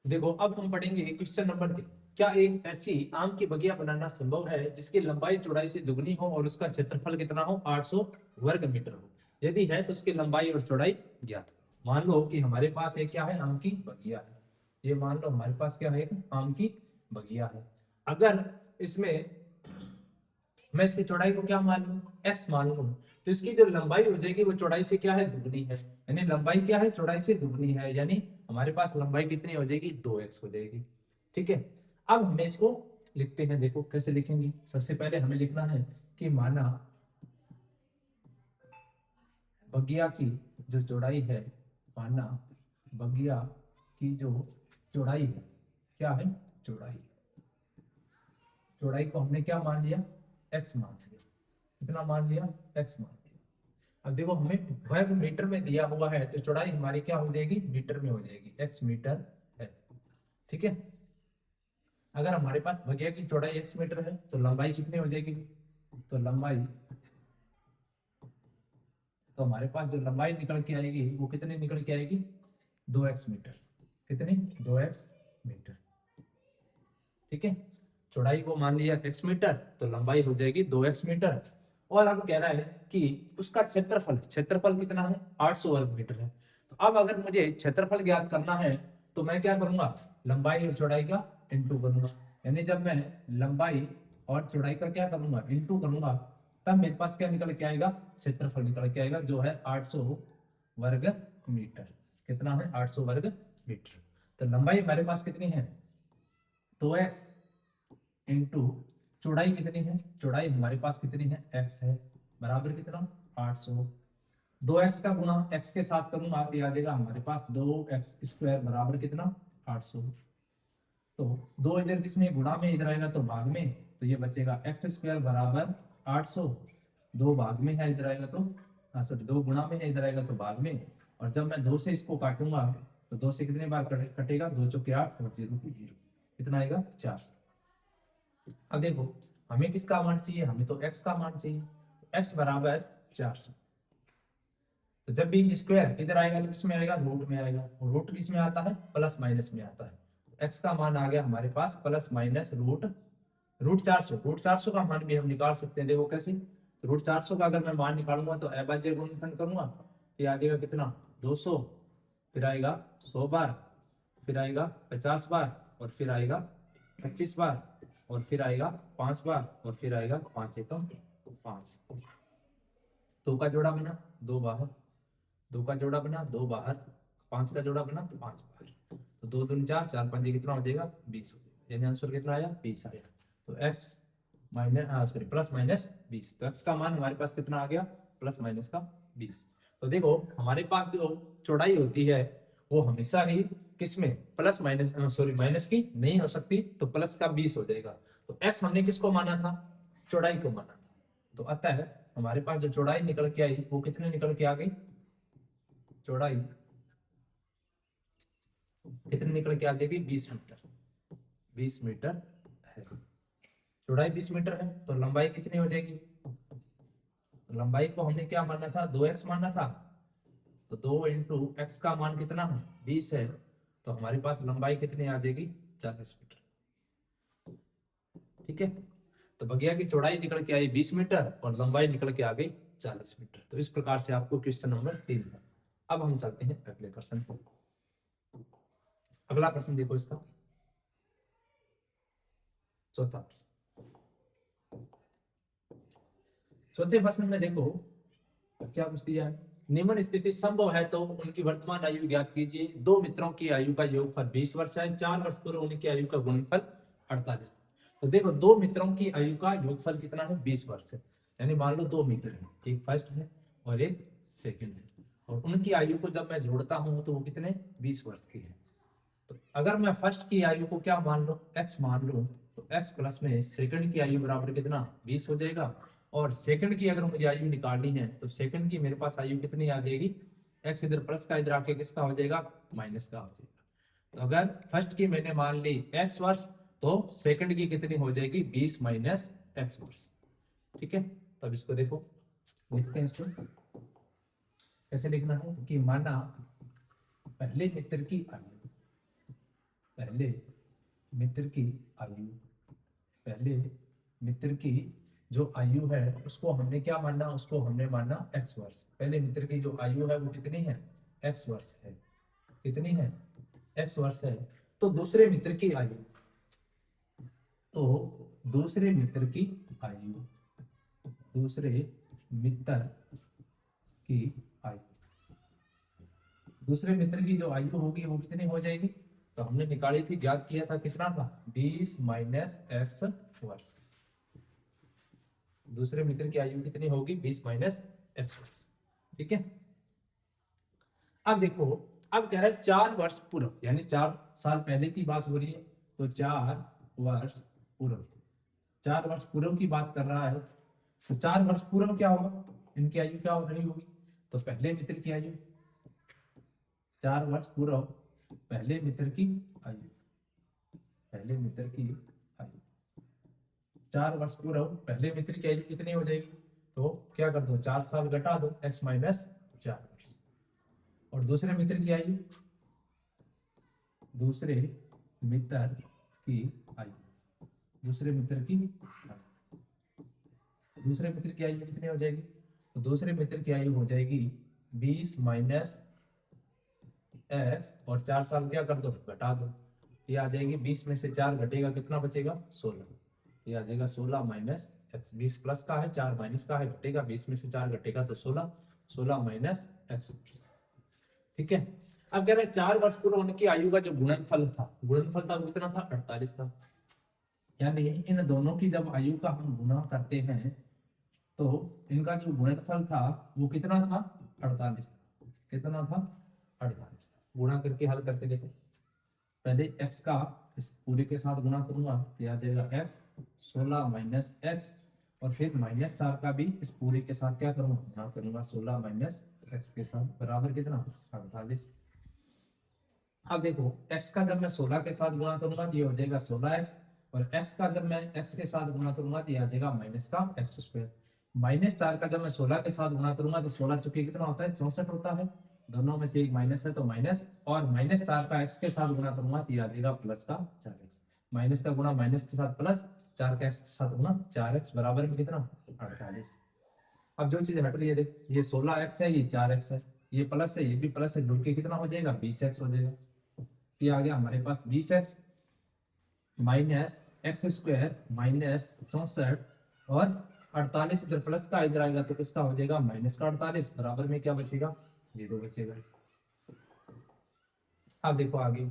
देखो अब हम पढ़ेंगे क्वेश्चन नंबर 3। क्या एक ऐसी आम की बगिया बनाना संभव है जिसकी लंबाई चौड़ाई से दुगनी हो और उसका क्षेत्रफल कितना हो, 800 वर्ग मीटर हो? यदि है तो उसकी लंबाई और चौड़ाई ज्ञात करो। मान लो कि हमारे पास एक क्या है, आम की बगिया है। ये मान लो हमारे पास क्या है, एक आम की बगिया है। अगर इसमें मैं इसकी चौड़ाई को क्या मान लूं, x मान लूं, तो इसकी जो लंबाई हो जाएगी वो चौड़ाई से क्या है, दुगनी है। यानी लंबाई क्या है, चौड़ाई से दुगनी है, यानी हमारे पास लंबाई कितनी हो जाएगी, 2x हो जाएगी। ठीक है। अब हमें इसको लिखते हैं। देखो कैसे लिखेंगे। सबसे पहले हमें लिखना है कि माना बगिया की जो चौड़ाई है, माना बगिया की जो चौड़ाई है, क्या है, चौड़ाई। चौड़ाई को हमने क्या मान लिया, x मान लिया। कितना मान लिया, x मान लिया। अब देखो हमें वर्ग मीटर में दिया हुआ है, तो चौड़ाई हमारी क्या हो जाएगी, मीटर में हो जाएगी, x मीटर है। ठीक है। अगर हमारे पास बगिया की चौड़ाई x मीटर है तो लंबाई कितनी हो जाएगी, तो लंबाई, तो हमारे पास जो लंबाई निकल के आएगी वो कितनी निकल के आएगी, 2x मीटर। कितनी, 2x मीटर। ठीक है। चौड़ाई को मान लिया x मीटर, तो लंबाई हो जाएगी 2x मीटर। और अब कह रहा है कि उसका क्षेत्रफल, क्षेत्रफल कितना है, 800 वर्ग मीटर है। तो अब अगर मुझे क्षेत्रफल ज्ञात करना है तो मैं क्या करूंगा, लंबाई और चौड़ाई का इंटू करूंगा। यानी जब मैं लंबाई और चौड़ाई का क्या करूंगा, इंटू करूंगा, तब मेरे पास क्या निकल के आएगा, क्षेत्रफल निकल के आएगा, जो है 800 वर्ग मीटर। कितना है, 800 वर्ग मीटर। तो लंबाई हमारे पास कितनी है, 2x इंटू चौड़ाई कितनी है, चौड़ाई हमारे पास कितनी है, x है, बराबर कितना, 800। 2x का गुना x के साथ करूंगा तो आ जाएगा हमारे पास 2x स्क्वायर बराबर कितना, 800। तो दो इधर किसमें, गुणा में, इधर आएगा तो भाग में, तो ये बचेगा x स्क्वायर बराबर 800। दो भाग में है, इधर आएगा तो, हाँ सॉरी, दो गुणा में है, इधर आएगा तो भाग में। और जब मैं दो से इसको काटूंगा तो दो से कितने बार कटेगा, दो चौके 8 और 0 की 0, कितना आएगा, 4। अब देखो हमें किसका मान चाहिए, हमें तो x का मान चाहिए। तो x बराबर 400। तो जब भी स्क्वायर इधर आएगा तो किसमें आएगा, रूट में आएगा, और रूट किस में आता है, प्लस माइनस में आता है। तो x का मान आ गया हमारे पास plus minus root, root 400। Root 400 का मान भी हम निकाल सकते हैं। देखो कैसे, तो रूट 400 का अगर मैं मान निकालूंगा तो अभाज्य गुणनफल करूंगा, ये आ जाएगा कितना, 200, फिर आएगा 100 बार, फिर आएगा 50 बार, और फिर आएगा 25 बार, और फिर आएगा 5 बार, और फिर आएगा 5 एकम 5। दो का जोड़ा बना, दो बाहर, दो का जोड़ा बना, दो बाहर, पांच का जोड़ा बना, पांच बाहर। तो दो दूनी चार, चार पंजे कितना हो जाएगा, 20 हो जाएगा। यानी आंसर कितना आया, 20 आया। तो x minus sorry plus minus 20, तो एक्स का मान हमारे पास कितना आ गया, प्लस माइनस का 20। तो देखो हमारे पास जो चौड़ाई होती है वो हमेशा ही किसमें, प्लस माइनस सॉरी माइनस की नहीं हो सकती, तो प्लस का 20 हो जाएगा। तो एक्स हमने किसको माना था, चौड़ाई को माना था। तो अतः हमारे पास जो चौड़ाई निकल के आई वो कितने निकल के आ गई, चौड़ाई कितने निकल के आ जाएगी, 20 मीटर। 20 मीटर है, चौड़ाई 20 मीटर है, तो लंबाई कितनी हो जाएगी, तो लंबाई को हमने क्या माना था, 2x माना था। तो 2 इंटू एक्स का मान कितना है, 20 है। तो हमारे पास लंबाई कितनी आ जाएगी, 40 मीटर। ठीक है। तो बगिया की चौड़ाई निकल के आई 20 मीटर और लंबाई निकल के आ गई 40 मीटर। तो इस प्रकार से आपको क्वेश्चन नंबर 3 है। अब हम चलते हैं अगले प्रश्न पर। अगला प्रश्न देखो इसका, चौथा प्रश्न। चौथे प्रश्न में देखो क्या पूछ दिया है, निम्न स्थिति संभव है तो उनकी वर्तमान आयु ज्ञात कीजिए। दो मित्रों की आयु का योगफल 20 वर्ष है, 4 वर्ष पूर्व उनकी आयु का गुणनफल 48। तो देखो दो मित्रों की आयु का योगफल कितना है, 20 वर्ष है। यानी मान लो दो मित्र हैं, एक फर्स्ट है और एक सेकंड है, और उनकी आयु को जब मैं जोड़ता हूं तो वो कितने, 20 वर्ष की है। तो अगर मैं फर्स्ट की आयु को क्या मान लो, x मान लो, तो x प्लस में सेकंड की आयु बराबर कितना, 20 हो जाएगा। और सेकंड की अगर मुझे आयु निकालनी है तो सेकंड की मेरे पास आयु कितनी आ जाएगी, x इधर प्लस का इधर आके किसका हो जाएगा, माइनस का हो जाएगा। तो अगर फर्स्ट की मैंने मान ली x वर्ष, तो सेकंड की कितनी हो जाएगी, 20 माइनस x वर्ष। ठीक है। तब इसको देखो, लिखते हैं इसको, कैसे लिखना है कि माना पहले मित्र की आयु, पहले मित्र की आयु, पहले मित्र की जो आयु है उसको हमने क्या मानना, उसको हमने मानना x वर्ष। पहले मित्र की जो आयु है वो कितनी है, x वर्ष है। कितनी है, x वर्ष है। तो दूसरे मित्र की आयु, तो दूसरे मित्र की आयु, दूसरे मित्र की आयु, दूसरे मित्र की जो आयु होगी वो कितनी हो जाएगी, तो हमने निकाली थी, ज्ञात किया था, कितना था, 20 माइनस x वर्ष। दूसरे मित्र की आयु कितनी होगी, 20 माइनस x वर्ष। ठीक है। अब देखो, अब कह रहा है 4 वर्ष पूर्व, यानी 4 साल पहले की बात हो रही है, तो 4 वर्ष पूर्व, 4 वर्ष पूर्व की बात कर रहा है। तो 4 वर्ष पूर्व क्या होगा, इनकी आयु क्या हो रही होगी, तो पहले मित्र की आयु, 4 वर्ष पूर्व पहले मित्र की आयु, पहले मित्र की आयु, 4 वर्ष पूर्व पहले मित्र की आयु कितनी हो जाएगी, तो क्या कर दो, 4 साल घटा दो, x माइनस 4 वर्ष। और दूसरे मित्र की आयु, दूसरे मित्र की आयु, दूसरे मित्र की आयु, दूसरे मित्र की आयु कितनी हो जाएगी, तो दूसरे मित्र की आयु हो जाएगी 20 माइनस x, और 4 साल क्या कर दो, घटा दो, ये आ जाएगी 20 में से 4 घटेगा कितना बचेगा, 16, ये आ जाएगा 16 माइनस x। 20 प्लस का है, 4 माइनस का है, घटेगा, 20 में से 4 घटेगा तो 16, 16 माइनस x। ठीक है। अब कह रहे हैं 4 वर्ष पूर्व उनकी आयु का जो गुणनफल था, गुणनफल था वो कितना था, 48 था। यानी इन दोनों की जब आयु का हम गुणा करते हैं तो इनका जो गुणनफल था वो कितना था, 48 था। कितना था, 48 था। गुणा करके हल करके देखो, पहले x का इस पूरे के साथ गुणा करूंगा तो आ जाएगा x, 16 माइनस x, और फिर माइनस 4 का भी इस पूरे के साथ क्या करूंगा, गुणा करूंगा, 16 माइनस x के साथ बराबर कितना, 48। अब देखो x का जब मैं 16 के साथ गुणा करूंगा तो ये हो जाएगा 16x, और x का जब मैं x के साथ गुणा करूंगा तो ये आ जाएगा माइनस का x स्क्वायर। माइनस 4 का जब मैं 16 के साथ गुणा करूंगा तो 16 चुके कितना होता है, 64 होता है। दोनों में से एक माइनस है तो माइनस, और माइनस 4 का x के साथ गुणा करूंगा तो ये आ जाएगा प्लस का 4x। माइनस का गुणा माइनस के साथ प्लस, 4 का x के साथ गुणा 4x बराबर में कितना, 48। अब जो चीज हट रही है देख, ये 16x है, ये 4x है, ये प्लस है, ये भी प्लस है, जुड़ के कितना हो जाएगा, 20x हो जाएगा। ये आ गया हमारे पास 20x minus x square minus 64, और 48 इधर प्लस का इधर आएगा तो किसका हो जाएगा, माइनस का 48, बराबर में क्या बचेगा, 0 बचेगा। अब देखो आगे,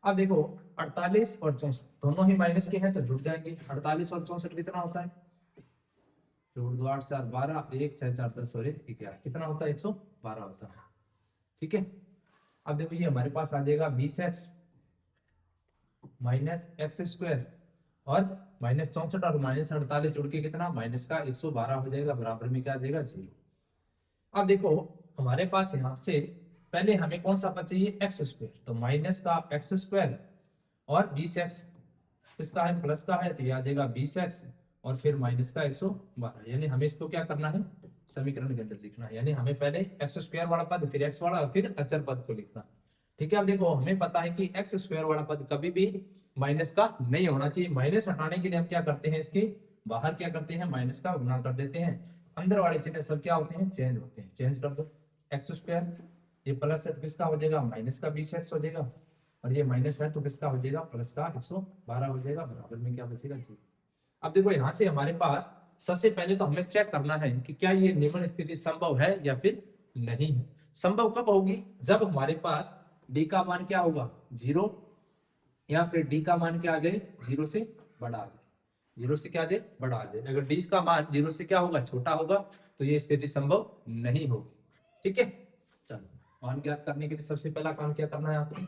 अब देखो 48 और 64 दोनों ही माइनस के हैं तो जुड़ जाएंगे। 48 और 64 कितना होता है, जोड़ दो, 8 4 12, 1 6 4 10 और 1 11, कितना होता है, 112 होता है। ठीक है। अब देखो ये हमारे पास आ जाएगा 20x माइनस एक्स स्क्वायर, और माइनस 64 और माइनस 48 जुड़ के कितना, माइनस का 112 हो जाएगा, बराबर में क्या आ जाएगा, 0। अब देखो हमारे पास यहाँ से पहले हमें कौन सा पद चाहिए, एक्स स्क्वायर, तो माइनस का एक्स स्क्वायर और 20x इसका है प्लस का है तो ये आ जाएगा 20x, और फिर माइनस का 112, यानी हमें इसको क्या करना है, समीकरण के अंदर लिखना है। यानी हमें पहले एक्स स्क्वायर वाला पद, फिर एक्स वाला, फिर अचर पद को लिखना। ठीक है। अब देखो हमें पता है कि एक्स स्क्वायर वाला पद कभी भी माइनस का नहीं होना चाहिए। माइनस हटाने के लिए हम क्या करते हैं, इसके बाहर क्या करते हैं, माइनस का गुणा कर देते हैं। अंदर वाले चिन्ह सब क्या होते हैं, चेंज होते हैं, चेंज कर दो। एक्स स्क्वायर ये प्लस है तो किसका हो जाएगा, माइनस का 20x हो जाएगा, और ये माइनस है तो किसका हो जाएगा, प्लस का 112 हो जाएगा, बराबर में क्या बचेगा, 0। अब देखो यहाँ से हमारे पास सबसे पहले तो हमें चेक करना है कि क्या ये निम्न स्थिति संभव है या फिर नहीं है। संभव कब होगी, जब हमारे पास डी का मान क्या होगा, 0, या फिर डी का मान क्या आ जाए, 0 से बड़ा आ जाए। 0 से क्या आ जाए, बड़ा आ जाए। अगर डी का मान 0 से क्या होगा, छोटा होगा, तो ये स्थिति संभव नहीं होगी। ठीक है। चलो मान ज्ञात करने के लिए सबसे पहला काम क्या करना है आपको,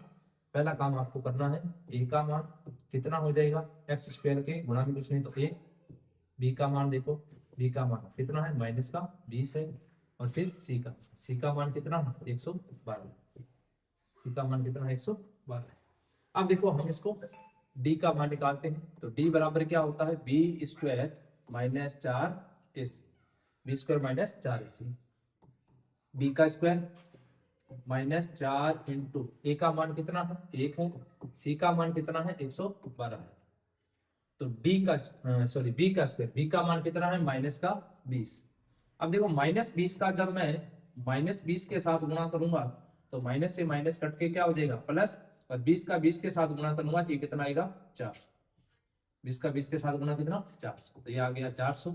पहला काम आपको करना है ए का मान कितना हो जाएगा, एक्स स्क्वायर के गुणा में कुछ नहीं तो ए। बी का मान देखो, बी का मान कितना है, माइनस का 20 है, और फिर सी का मान कितना है, 112। सी का मान कितना है, 112। अब देखो हम इसको डी का मान निकालते हैं, तो डी बराबर क्या होता है, B square minus 4ac, B square minus 4ac। B का स्क्वायर -4 इंटू ए का मान कितना है 1 है, सी का मान कितना है 112 है, तो डी का बी का स्क्वायर, बी का मान कितना है -20। अब देखो -20 का जब मैं -20 के साथ गुणा करूंगा तो माइनस से माइनस कट के क्या हो जाएगा प्लस, और 20 का 20 के साथ गुणा करूंगा तो ये कितना आएगा 400। 20 का 20 के साथ गुणा कितना 400, तो ये आ गया 400।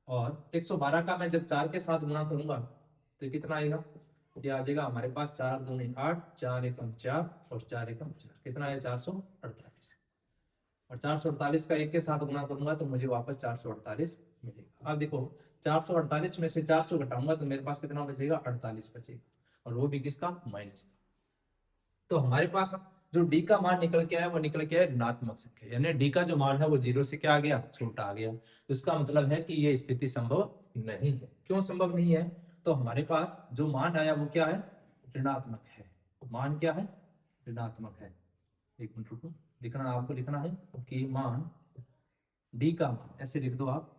और 112 का मैं जब 4 के साथ गुणा करूंगा तो कितना आएगा, ये आ जाएगा हमारे पास 4 दूनी 8, 4 एकम 4 और 4 एकम 4, कितना है 448। और 448 का 1 के साथ गुणा करूंगा तो मुझे वापस 448 मिलेगा। अब देखो 448 में से 400 घटाऊंगा तो मेरे पास कितना बचेगा 48 बचेगा, और वो भी किसका माइनस का। तो हमारे पास जो डी का मान निकल के आया वो निकल के आया ऋणात्मक संख्या, यानी डी का जो मान है वो 0 से क्या आ गया छोटा आ गया। तो इसका मतलब है कि ये स्थिति संभव नहीं है। क्यों संभव नहीं है, तो हमारे पास जो मान आया वो क्या है ऋणात्मक है। मान क्या है ऋणात्मक है। एक मिनट रुको, लिखना आपको लिखना है कि मान डी का मान, ऐसे लिख दो आप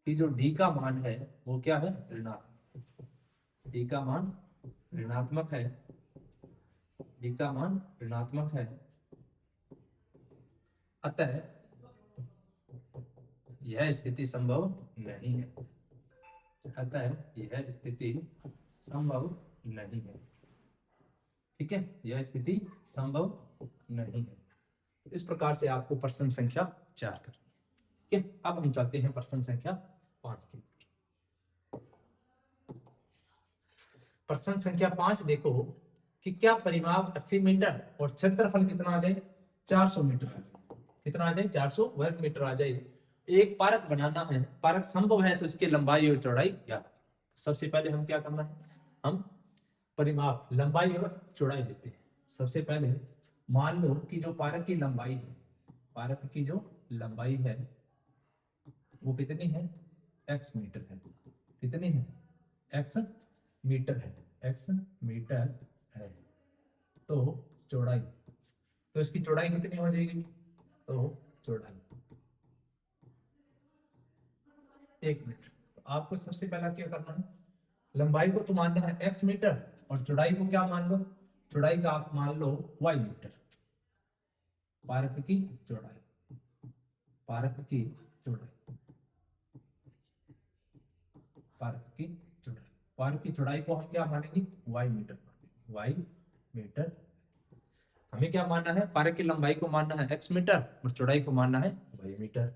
कि जो डी का मान है वो क्या है ऋणात्मक, डी का मान ऋणात्मक है, डी का मान ऋणात्मक है, अतः यह स्थिति संभव नहीं है, अतः यह स्थिति संभव नहीं है। ठीक है, यह स्थिति संभव नहीं है। इस प्रकार से आपको प्रश्न संख्या 4 करनी है। ठीक है, अब हम चलते हैं प्रश्न संख्या 5 की। प्रश्न संख्या 5 देखो कि क्या परिमाप 80 मीटर और क्षेत्रफल कितना आ जाए 400 मीटर आ जाए, कितना आ जाए 400 वर्ग मीटर आ जाए। एक पार्क बनाना है, पार्क संभव है तो इसकी लंबाई और चौड़ाई ज्ञात। सबसे पहले हम क्या करना है, हम परिमाप लंबाई और चौड़ाई लेते हैं। सबसे पहले मान लो कि जो पार्क की लंबाई है, पार्क की जो लंबाई है वो कितनी है x मीटर है, कितनी है x मीटर है, x मीटर है। तो चौड़ाई, तो इसकी चौड़ाई कितनी हो जाएगी, तो चौड़ाई 1 मीटर। तो आपको सबसे पहला क्या करना है, लंबाई को तो मानना है x मीटर और चौड़ाई को क्या मान लो, चौड़ाई का आप मान लो y मीटर। पार्क की चौड़ाई, पार्क की चौड़ाई, पार्क की चौड़ाई, पार्क की चौड़ाई को हम क्या मानेंगे y मीटर मानेंगे, y मीटर। हमें क्या मानना है, पार्क की लंबाई को मानना है x मीटर और चौड़ाई को मानना है y मीटर।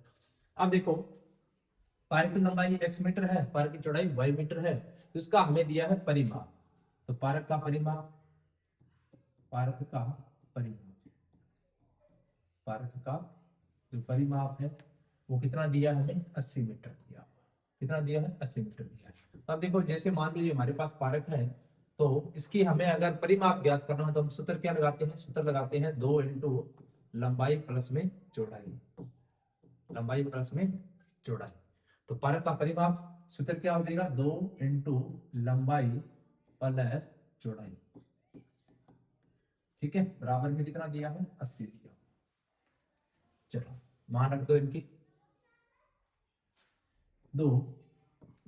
अब देखो पार्क की लंबाई x मीटर है, पार्क की चौड़ाई y मीटर है, तो इसका हमें दिया है परिमाप। तो पार्क का परिमाप, पार्क का परिमाप, पार्क का जो परिमाप है वो कितना दिया है हमें 80 मीटर दिया, कितना दिया है 80 मीटर दिया है। अब देखो जैसे मान लीजिए हमारे पास पार्क है तो इसकी हमें अगर परिमाप ज्ञात करना है तो हम सूत्र क्या लगाते हैं, सूत्र लगाते हैं 2 इंटू लंबाई प्लस में चौड़ाई, लंबाई प्लस में चौड़ाई। तो पार्क का परिमाप सूत्र क्या हो जाएगा 2 इंटू लंबाई प्लस चौड़ाई। ठीक है, बराबर में कितना दिया है 80 दिया। चलो मान रख दो इनकी, दो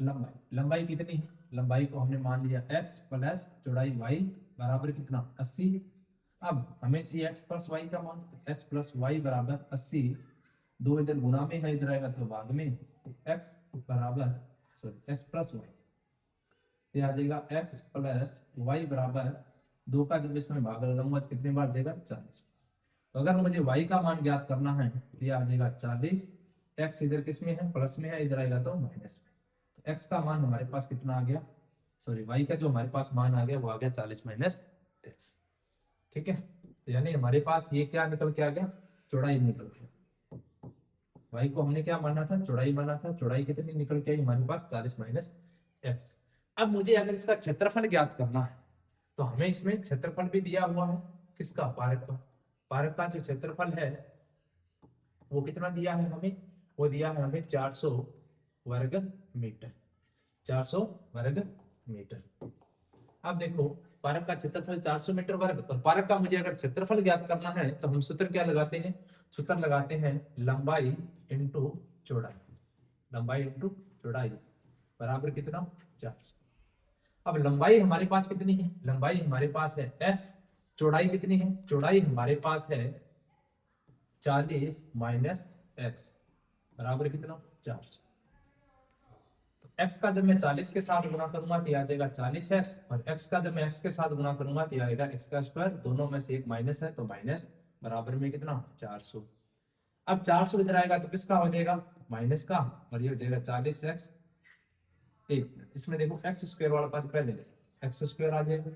लंबाई, लंबाई कितनी है, लंबाई को हमने मान लिया x प्लस चौड़ाई y बराबर कितना 80। अब हमें चाहिए x प्लस वाई का मान, x प्लस वाई बराबर 80, दो इधर गुणा में है इधर आएगा तो भाग में, x बराबर x प्लस वाई आ जाएगा x प्लस वाई बराबर 2 का जब इसमें भाग लगाऊंगा तो कितने बार जाएगा 40। तो अगर मुझे y का मान ज्ञात करना है तो यह आ जाएगा 40, x इधर किस में है प्लस में है, इधर आएगा तो माइनस में। तो x का मान हमारे पास कितना आ गया, y का जो हमारे पास मान आ गया वो आ गया 40 माइनस x। ठीक है, तो यानी हमारे पास ये क्या निकल के आ गया चौड़ाई निकल गया, y को हमने क्या माना था चौड़ाई माना था, चौड़ाई कितनी निकल के आई हमारे पास 40 माइनस x। अब मुझे अगर इसका क्षेत्रफल ज्ञात करना है तो हमें इसमें क्षेत्रफल भी दिया हुआ है, किसका पार्क का, पार्क का जो क्षेत्रफल है वो कितना दिया है हमें, वो दिया है हमें 400 वर्ग मीटर, 400 वर्ग मीटर। अब देखो पार्क का क्षेत्रफल 400 मीटर वर्ग, और पार्क का मुझे अगर क्षेत्रफल ज्ञात करना है तो हम सूत्र क्या लगाते हैं, सूत्र लगाते हैं लंबाई इंटू चौड़ाई, लंबाई इंटू चौड़ाई बराबर कितना 400। अब लंबाई हमारे पास कितनी है, लंबाई हमारे पास है x, चौड़ाई कितनी है, चौड़ाई हमारे पास है 40 माइनस एक्स बराबर कितना 400। तो x का जब मैं 40 के साथ गुना करूंगा तो आ जाएगा 40x, और x का जब मैं x के साथ गुना करूंगा तो आएगा x का स्क्वायर, दोनों में से एक माइनस है तो माइनस बराबर में कितना 400। अब 400 इधर आएगा तो किसका हो जाएगा, माइनस का, और ये हो जाएगा 40x। एक मिनट, इसमें देखो एक्स स्क्वायर वाला पद पहले ले, एक्स स्क्वायर आ जाएगा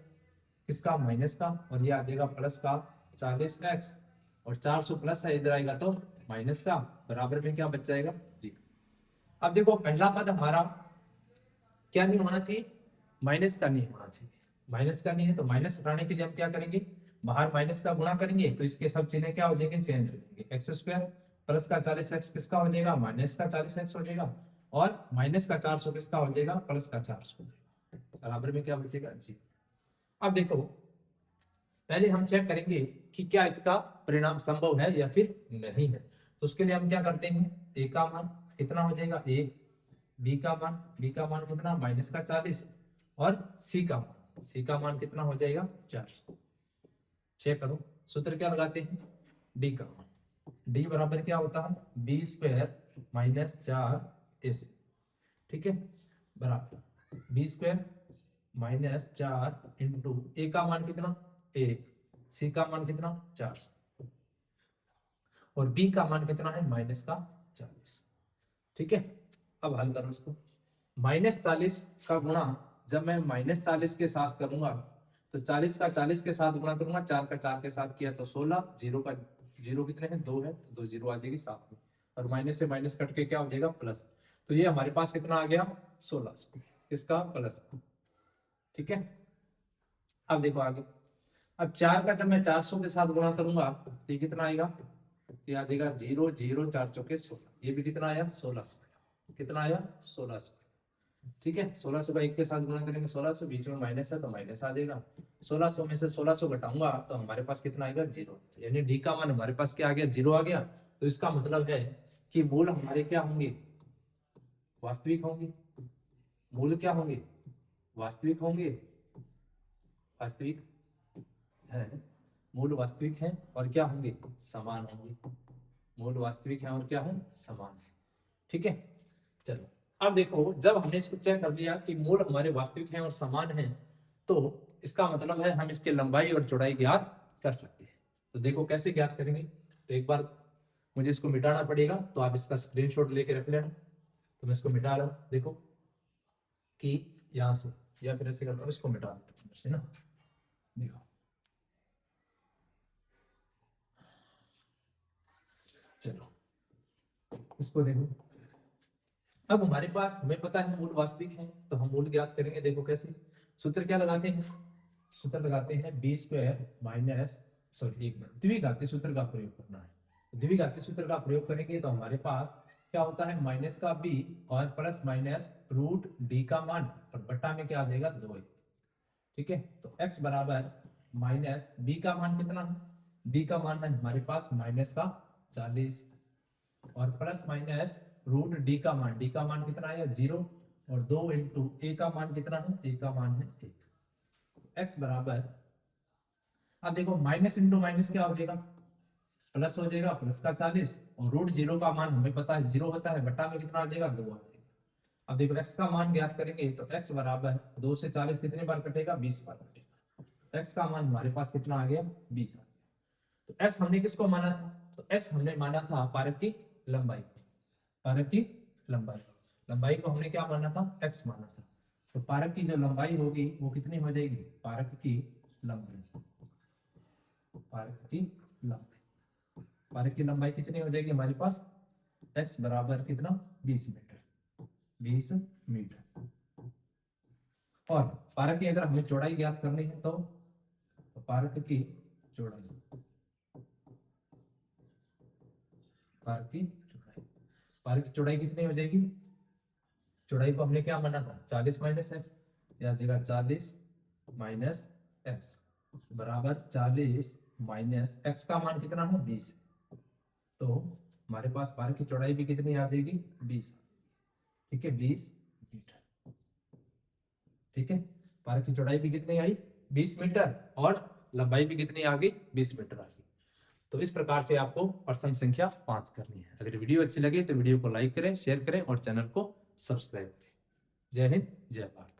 किसका, माइनस का, और ये आ जाएगा प्लस का 40x, और 400 प्लस है इधर आएगा तो माइनस का, बराबर में क्या बच जाएगा जी। अब देखो पहला पद हमारा क्या नहीं होना चाहिए, माइनस का नहीं होना चाहिए, माइनस का नहीं है तो माइनस हटाने के लिए हम क्या करेंगे, बाहर माइनस का गुणा करेंगे तो इसके सब चिन्ह क्या हो जाएंगे, चेंज हो जाएंगे। एक्स स्क्वायर प्लस का 40x किसका हो जाएगा, माइनस का 40x हो जाएगा, और माइनस का 400 किसका हो जाएगा, प्लस का 400 हो जाएगा, बराबर में क्या बचेगा जी। अब देखो पहले हम चेक करेंगे कि क्या इसका परिणाम संभव है या फिर नहीं है। तो उसके लिए हम क्या करते हैं, ए का मान कितना हो जाएगा 1, बी का मान कितना माइनस का 40, और सी का मान कितना हो जाएगा 400। चेक करो, सूत्र क्या लगाते हैं, डी का मान, डी बराबर क्या होता है बी स्क्वायर माइनस 4ac, ठीक है, बराबर B square minus 4 into A का मान कितना 1, सी का मान कितना 400, और बी का मान कितना है माइनस का 40, ठीक है। अब हल करो इसको, माइनस 40 का गुणा जब मैं माइनस 40 के साथ करूंगा तो 40 का 40 के साथ गुणा करूंगा, 4 का 4 के साथ किया तो 16, जीरो का जीरो कितने हैं 2 है तो 2 जीरो आ जाएगी साथ में, और माइनस से माइनस कट के क्या हो जाएगा प्लस, तो ये हमारे पास कितना आ गया 1600, इसका प्लस, ठीक है। अब देखो आगे, अब 4 का जब मैं 400 के साथ गुणा करूंगा तो ये कितना आएगा, ये आ जाएगा 0 0 4 चौके 16, ये भी कितना आया 1600, कितना आया 1600, ठीक है। 1600 का 1 के साथ गुणा करेंगे 1600, बीच में माइनस है तो माइनस आ जाएगा, 1600 में से 1600 घटाऊंगा तो हमारे पास कितना आएगा 0, यानी डी का मान हमारे पास क्या आ गया 0 आ गया। तो इसका मतलब है कि मूल हमारे क्या होंगे, वास्तविक होंगे, मूल क्या होंगे, वास्तविक होंगे, वास्तविक है, मूल वास्तविक है और क्या होंगे समान होंगे, मूल वास्तविक है और क्या है समान है, ठीक है। चलो अब देखो जब हमने इसको चेक कर लिया कि मूल हमारे वास्तविक हैं और समान हैं, तो इसका मतलब है हम इसके लंबाई और चौड़ाई ज्ञात कर सकते हैं। तो देखो कैसे ज्ञात करेंगे, तो एक बार मुझे इसको मिटाना पड़ेगा, तो आप इसका स्क्रीनशॉट लेके रख लेना। तो मैं इसको मिटा रहा हूं, देखो कि यहां से, या फिर ऐसे करता हूं इसको मिटा देता हूं ना, देखो चलो इसको देखो, अब हमारे पास हमें पता है मूल वास्तविक है तो हम मूल ज्ञात करेंगे, देखो कैसे, सूत्र क्या लगाते हैं, सूत्र लगाते हैं बी स्क्वायर माइनस, सॉरी एक मिनट, द्विघाती सूत्र का प्रयोग करना है, तो द्विघाती सूत्र का प्रयोग करेंगे तो हमारे पास क्या होता है माइनस का बी और प्लस माइनस रूट डी का मान, और बट्टा में क्या आ जाएगा 2, ठीक है। तो x बराबर माइनस बी का मान कितना है, बी का मान है हमारे पास माइनस का 40, और प्लस माइनस रूट डी का मान, डी का मान कितना है 0, और 2 इंटू ए का मान कितना है, ए का मान है 1, x बराबर, अब देखो माइनस इंटू माइनस क्या हो जाएगा प्लस हो जाएगा, प्लस का 40, और रूट 0 का मान हमें पता है 0 होता है, बटा में कितना आ जाएगा 2 आ जाएगा। अब देखो x का मान ज्ञात करेंगे तो x बराबर 2 से 40 कितने बार कटेगा 20 बार कटेगा, x का मान हमारे पास कितना आ गया 20 आ गया। तो x हमने किसको माना था, तो x हमने माना था पारक की लंबाई, पारक की लंबाई, लंबाई को हमने क्या माना था x माना था, तो पारक की जो लंबाई होगी वो कितनी हो जाएगी, पारक की लंबाई, पारक की लंबाई, पारक की लंबाई कितनी हो जाएगी हमारे पास, x बराबर कितना 20 मीटर, 20 मीटर। और पारक की अगर हमें चौड़ाई ज्ञात करनी है तो पारक की चौड़ाई, पारक की चौड़ाई, पारक की चौड़ाई कितनी हो जाएगी, चौड़ाई को हमने क्या माना था 40 माइनस एक्स, या जगह 40 माइनस एक्स बराबर 40 माइनस एक्स का मान कितना है 20, तो हमारे पास पारक की चौड़ाई भी कितनी आ जाएगी 20, ठीक है 20 मीटर, ठीक है। पार्क की चौड़ाई भी कितनी आई 20 मीटर और लंबाई भी कितनी आ गई 20 मीटर आ गई। तो इस प्रकार से आपको प्रश्न संख्या 5 करनी है। अगर वीडियो अच्छी लगे तो वीडियो को लाइक करें, शेयर करें और चैनल को सब्सक्राइब करें। जय हिंद, जय भारत।